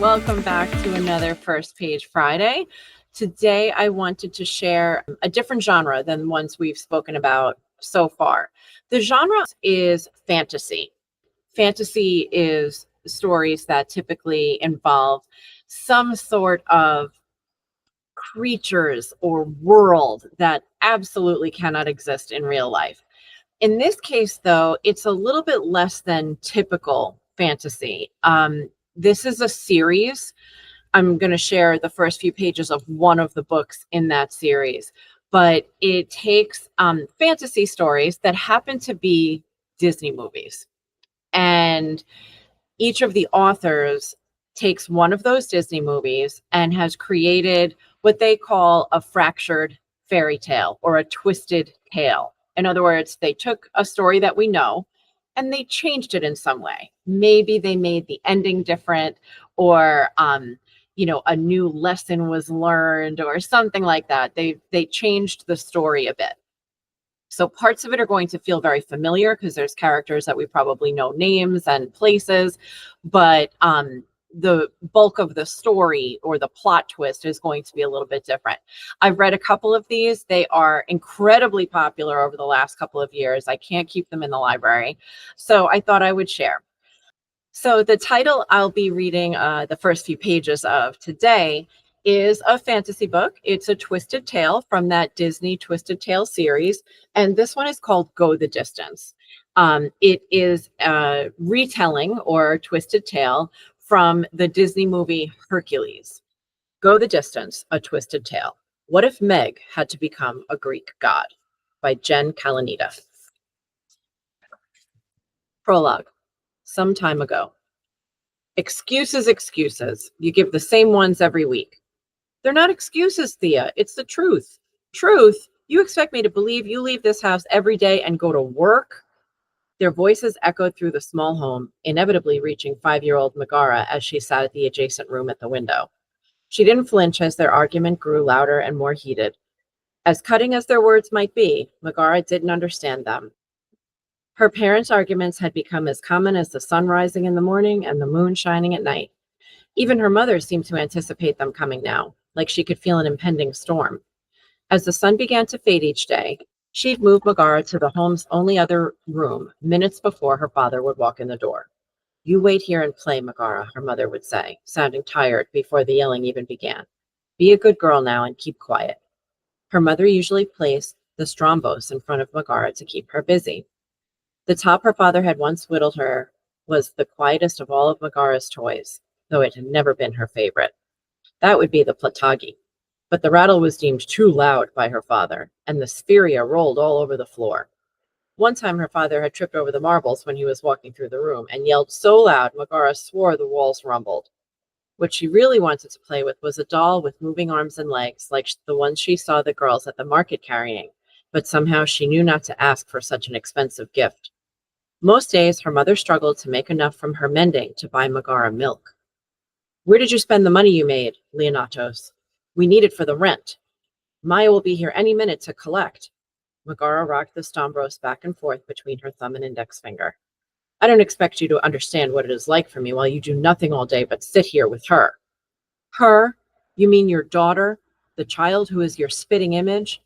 welcome back to another First Page Friday. Today, I wanted to share a different genre than ones we've spoken about so far. The genre is fantasy. Fantasy is stories that typically involve some sort of creatures or world that absolutely cannot exist in real life. In this case, though, it's a little bit less than typical fantasy. This is a series. I'm going to share the first few pages of one of the books in that series, but it takes fantasy stories that happen to be Disney movies. And each of the authors takes one of those Disney movies and has created what they call a fractured fairy tale or a twisted tale. In other words, they took a story that we know and they changed it in some way. Maybe they made the ending different, or a new lesson was learned or something like that. They changed the story a bit. So parts of it are going to feel very familiar because there's characters that we probably know names and places, but the bulk of the story or the plot twist is going to be a little bit different. I've read a couple of these. They are incredibly popular over the last couple of years. I can't keep them in the library, so I thought I would share. So the title I'll be reading the first few pages of today is a fantasy book. It's a twisted tale from that Disney Twisted Tale series, and this one is called Go the Distance. It is a retelling or twisted tale from the Disney movie Hercules. Go the Distance, a twisted tale. What if Meg had to become a Greek god? By Jen Calonita. Prologue. Some time ago. Excuses, excuses. You give the same ones every week. They're not excuses, Thea. It's the truth. Truth? You expect me to believe you leave this house every day and go to work? Their voices echoed through the small home, inevitably reaching 5-year-old Megara as she sat at the adjacent room at the window. She didn't flinch as their argument grew louder and more heated. As cutting as their words might be, Megara didn't understand them. Her parents' arguments had become as common as the sun rising in the morning and the moon shining at night. Even her mother seemed to anticipate them coming now, like she could feel an impending storm. As the sun began to fade each day, she'd move Megara to the home's only other room minutes before her father would walk in the door. You wait here and play, Megara, her mother would say, sounding tired before the yelling even began. Be a good girl now and keep quiet. Her mother usually placed the strombos in front of Megara to keep her busy. The top her father had once whittled her was the quietest of all of Megara's toys, though it had never been her favorite. That would be the platagi. But the rattle was deemed too loud by her father, and the spheria rolled all over the floor. One time her father had tripped over the marbles when he was walking through the room and yelled so loud Megara swore the walls rumbled. What she really wanted to play with was a doll with moving arms and legs like the ones she saw the girls at the market carrying, but somehow she knew not to ask for such an expensive gift. Most days her mother struggled to make enough from her mending to buy Megara milk. Where did you spend the money you made, Leonatos? We need it for the rent. Maya will be here any minute to collect. Megara rocked the Stombros back and forth between her thumb and index finger. I don't expect you to understand what it is like for me while you do nothing all day but sit here with her. Her? You mean your daughter? The child who is your spitting image?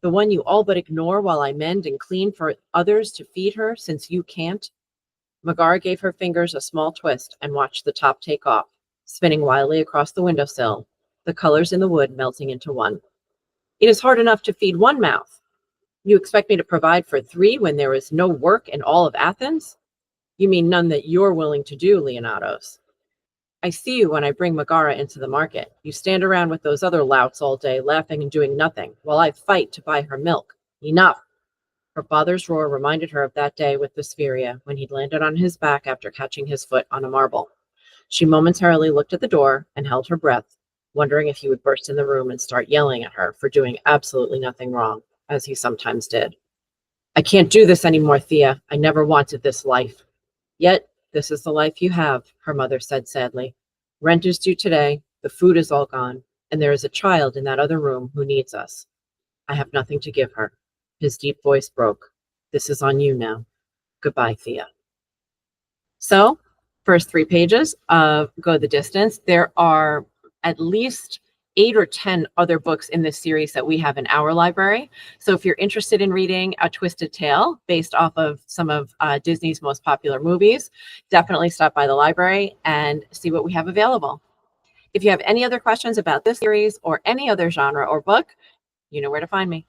The one you all but ignore while I mend and clean for others to feed her since you can't? Megara gave her fingers a small twist and watched the top take off, spinning wildly across the windowsill, the colors in the wood melting into one. It is hard enough to feed one mouth. You expect me to provide for 3 when there is no work in all of Athens? You mean none that you're willing to do, Leonatos. I see you when I bring Megara into the market. You stand around with those other louts all day, laughing and doing nothing, while I fight to buy her milk. Enough. Her father's roar reminded her of that day with the spheria, when he'd landed on his back after catching his foot on a marble. She momentarily looked at the door and held her breath, wondering if he would burst in the room and start yelling at her for doing absolutely nothing wrong, as he sometimes did. I can't do this anymore, Thea. I never wanted this life. Yet, this is the life you have, her mother said sadly. Rent is due today, the food is all gone, and there is a child in that other room who needs us. I have nothing to give her. His deep voice broke. This is on you now. Goodbye, Thea. So, first 3 pages of Go the Distance. There are at least 8 or 10 other books in this series that we have in our library. So if you're interested in reading A Twisted Tale based off of some of Disney's most popular movies, definitely stop by the library and see what we have available. If you have any other questions about this series or any other genre or book, you know where to find me.